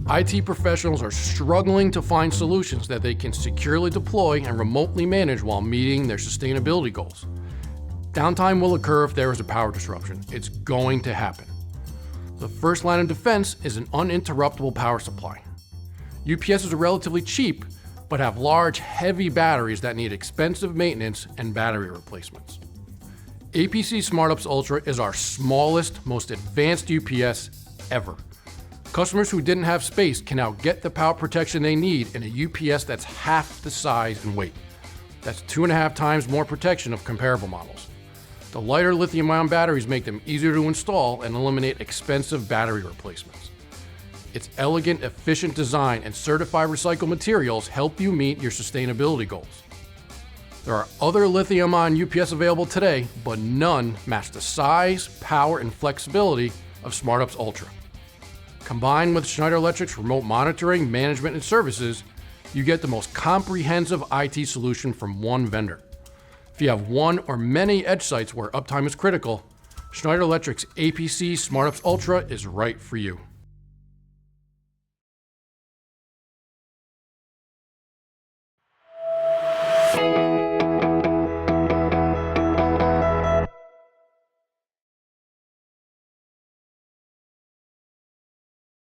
IT professionals are struggling to find solutions that they can securely deploy and remotely manage while meeting their sustainability goals. Downtime will occur if there is a power disruption. It's going to happen. The first line of defense is an uninterruptible power supply. UPSs are relatively cheap, but have large, heavy batteries that need expensive maintenance and battery replacements. APC Smart-UPS Ultra is our smallest, most advanced UPS ever. Customers who didn't have space can now get the power protection they need in a UPS that's half the size and weight. That's 2.5 times more protection of comparable models. The lighter lithium-ion batteries make them easier to install and eliminate expensive battery replacements. Its elegant, efficient design and certified recycled materials help you meet your sustainability goals. There are other lithium-ion UPS available today, but none match the size, power, and flexibility of Smart-UPS Ultra. Combined with Schneider Electric's remote monitoring, management, and services, you get the most comprehensive IT solution from one vendor. If you have one or many edge sites where uptime is critical, Schneider Electric's APC Smart-UPS Ultra is right for you.